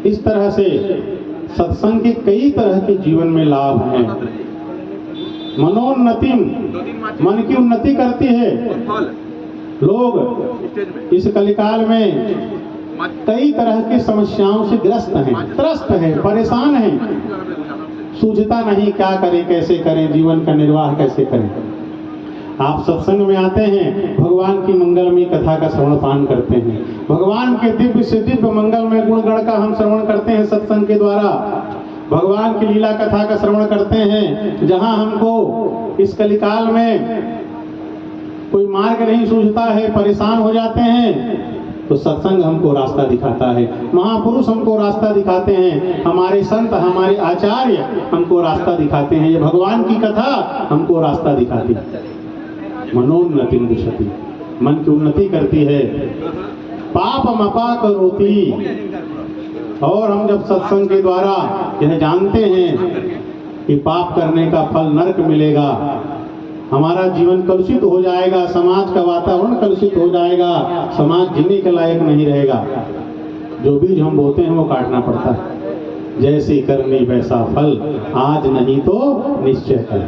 इस तरह से सत्संग के कई तरह के जीवन में लाभ हैं। मनोन्नति, मन की उन्नति करती है। लोग इस कलिकाल में कई तरह की समस्याओं से त्रस्त हैं, परेशान हैं, सूझता नहीं क्या करें, कैसे करें, जीवन का निर्वाह कैसे करें। आप सत्संग में आते हैं, भगवान की मंगलमयी कथा का श्रवण पान करते हैं, भगवान के दिव्य से दिव्य मंगलमय गुणगण का हम श्रवण करते हैं सत्संग के द्वारा, भगवान की लीला कथा का श्रवण करते हैं। जहां हमको इस कलिकाल में कोई मार्ग नहीं सूझता है, परेशान हो जाते हैं, तो सत्संग हमको रास्ता दिखाता है, महापुरुष हमको रास्ता दिखाते हैं, हमारे संत, हमारे आचार्य हमको रास्ता दिखाते हैं, ये भगवान की कथा हमको रास्ता दिखाती है। मनोन्नति दिशति, मन की उन्नति करती है। पापमपा करोति, और हम जब सत्संग के द्वारा यह जानते हैं कि पाप करने का फल नरक मिलेगा, हमारा जीवन कलुषित हो जाएगा, समाज का वातावरण कलुषित हो जाएगा, समाज जीने के लायक नहीं रहेगा, जो बीज हम बोते हैं वो काटना पड़ता है। जैसी करनी वैसा फल, आज नहीं तो निश्चय है।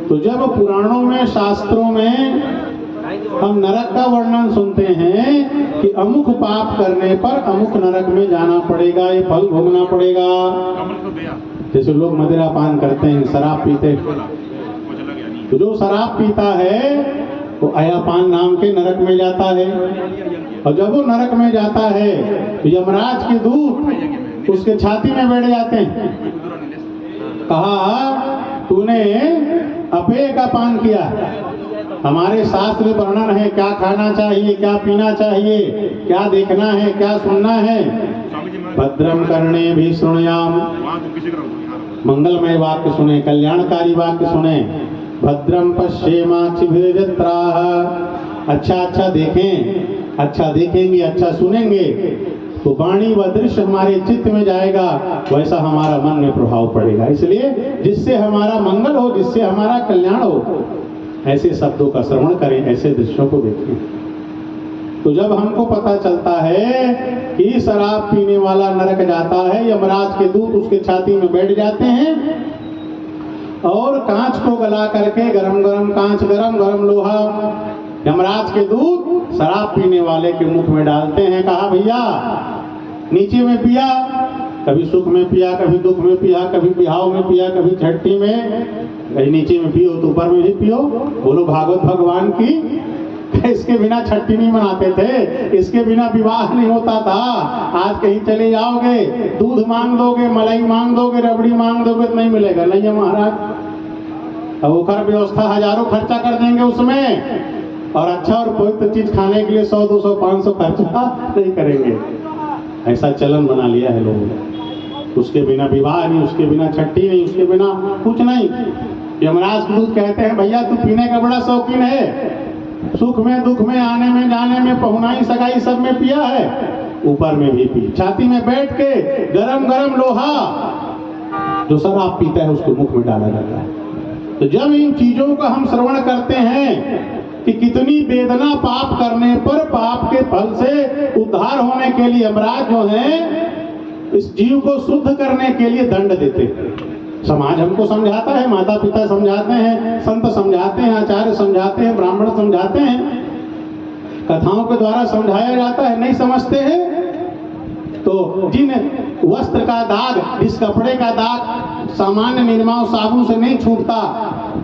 तो जब पुराणों में, शास्त्रों में हम नरक का वर्णन सुनते हैं कि अमुक पाप करने पर अमुक नरक में जाना पड़ेगा, ये फल भोगना पड़ेगा। जैसे लोग मदिरा पान करते हैं, शराब पीते हैं, तो जो शराब पीता है वो अयापान नाम के नरक में जाता है, और जब वो नरक में जाता है तो यमराज के दूत उसके छाती में बैठ जाते हैं। कहा तूने अपेय का पान किया। हमारे शास्त्र में वर्णन है क्या खाना चाहिए, क्या पीना चाहिए, क्या देखना है, क्या सुनना है। भद्रम कर्णे भी सुनयाम, मंगलमय वाक्य सुने, कल्याणकारी वाक्य सुने। भद्रम पश्येमाक्षिभिर्यत्राः, अच्छा अच्छा देखें, अच्छा देखेंगे, अच्छा सुनेंगे तो वाणी व दृश्य हमारे चित्त में जाएगा, वैसा हमारा मन में प्रभाव पड़ेगा। इसलिए जिससे हमारा मंगल हो, जिससे हमारा कल्याण हो, ऐसे शब्दों का श्रवण करें, ऐसे दृश्यों को देखें। तो जब हमको पता चलता है कि शराब पीने वाला नरक जाता है, यमराज के दूत उसके छाती में बैठ जाते हैं और कांच को गला करके, गरम गरम कांच, गरम गरम लोहा, यमराज के दूत शराब पीने वाले के मुख में डालते हैं। कहा भैया नीचे में पिया, कभी सुख में पिया, कभी दुख में पिया, कभी बिहाव में पिया, कभी छट्टी में, कभी नीचे में पियो तो ऊपर में भी पियो। बोलो भागवत भगवान की। इसके बिना छट्टी नहीं मनाते थे, इसके बिना विवाह नहीं होता था। आज कहीं चले जाओगे, दूध मांग दोगे, मलाई मांग दोगे, रबड़ी मांग दोगे तो नहीं मिलेगा, नहीं है महाराज। अब वो कर व्यवस्था हजारों खर्चा कर देंगे उसमें, और अच्छा और पवित्र चीज खाने के लिए 100, 200, 500 खर्चा नहीं करेंगे। ऐसा चलन बना लिया है लोगों ने। उसके बिना विवाह नहीं, उसके बिना छट्टी नहीं, उसके बिना कुछ नहीं। यमराज के दूत कहते हैं भैया तू पीने का बड़ा शौकीन है, सुख में दुख में, आने में जाने में, पहुनाई सगाई सब में पिया है, ऊपर में भी पी। छाती में बैठ के गरम गरम लोहा जो शराब पीता है उसको मुख में डाला जाता है। तो जब इन चीजों का हम श्रवण करते हैं कि कितनी वेदना पाप करने पर, पाप के फल से उद्धार होने के लिए यमराज जो है इस जीव को शुद्ध करने के लिए दंड देते हैं। समाज हमको समझाता है, माता पिता समझाते हैं, संत समझाते हैं, आचार्य समझाते हैं, ब्राह्मण समझाते हैं, कथाओं के द्वारा समझाया जाता है, नहीं समझते हैं। तो जिन वस्त्र का दाग, जिस कपड़े का दाग सामान्य निर्माण साबुन से नहीं छूटता,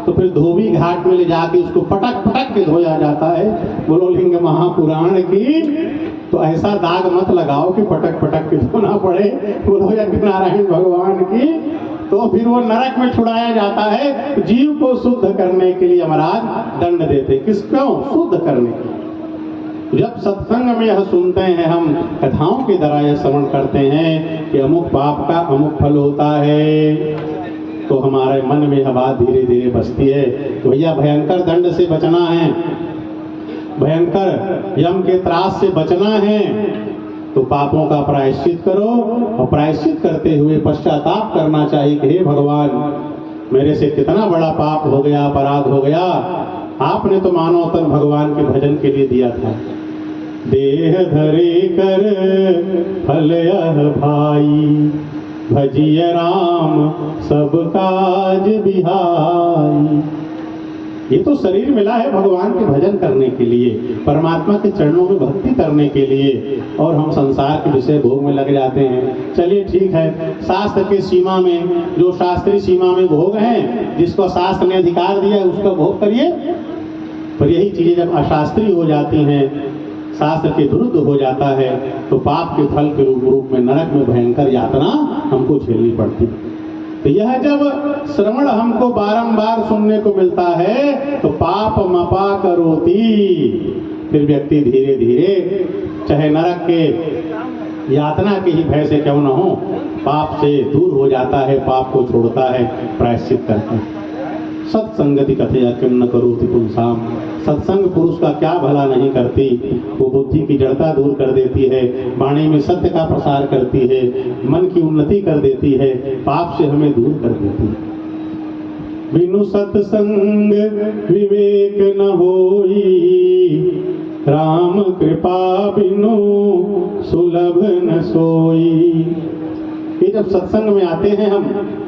तो फिर धोबी घाट में ले जाके उसको पटक पटक के धोया जाता है। बोलो लिंग महापुराण की। तो ऐसा दाग मत लगाओ कि पटक पटक के धोना पड़े। बोलो यज्ञ नारायण भगवान की। तो फिर वो नरक में छुड़ाया जाता है। जीव को शुद्ध करने के लिए यमराज दंड देते। किसको? शुद्ध करने के लिए। जब सत्संग में यह सुनते हैं, हम कथाओं के द्वारा यह श्रवण करते हैं कि अमुक पाप का अमुक फल होता है, तो हमारे मन में यह बात धीरे धीरे बसती है। तो भैया भयंकर दंड से बचना है, भयंकर यम के त्रास से बचना है, तो पापों का प्रायश्चित करो, और प्रायश्चित करते हुए पश्चाताप करना चाहिए कि हे भगवान, मेरे से कितना बड़ा पाप हो गया, अपराध हो गया। आपने तो मानव तन भगवान के भजन के लिए दिया था, देह धरे कर फल यह भाई, भजिय राम सब काज बिहाई। ये तो शरीर मिला है भगवान के भजन करने के लिए, परमात्मा के चरणों में भक्ति करने के लिए, और हम संसार के विषय भोग में लग जाते हैं। चलिए ठीक है, शास्त्र के सीमा में, जो शास्त्रीय सीमा में भोग हैं, जिसको शास्त्र ने अधिकार दिया है उसका भोग करिए। पर यही चीजें जब अशास्त्रीय हो जाती हैं, शास्त्र के विरुद्ध हो जाता है, तो पाप के फल के रूप में नरक में भयंकर यातना हमको झेलनी पड़ती है। तो यह जब श्रवण हमको बारंबार सुनने को मिलता है तो पाप मपा करोति, फिर व्यक्ति धीरे धीरे चाहे नरक के यातना के ही भय से क्यों न हो, पाप से दूर हो जाता है, पाप को छोड़ता है, प्रायश्चित करता है। सत्संगति कथया किम न करोति पुंसाम, सत्संग पुरुष का क्या भला नहीं करती, वो बुद्धि की जड़ता दूर कर देती है, वाणी में सत्य का प्रसार करती है, मन की उन्नति कर देती है, पाप से हमें दूर कर देती है। बिनु सत्संग विवेक न होई, राम कृपा बिनु सुलभ न सोई। ये जब सत्संग में आते हैं हम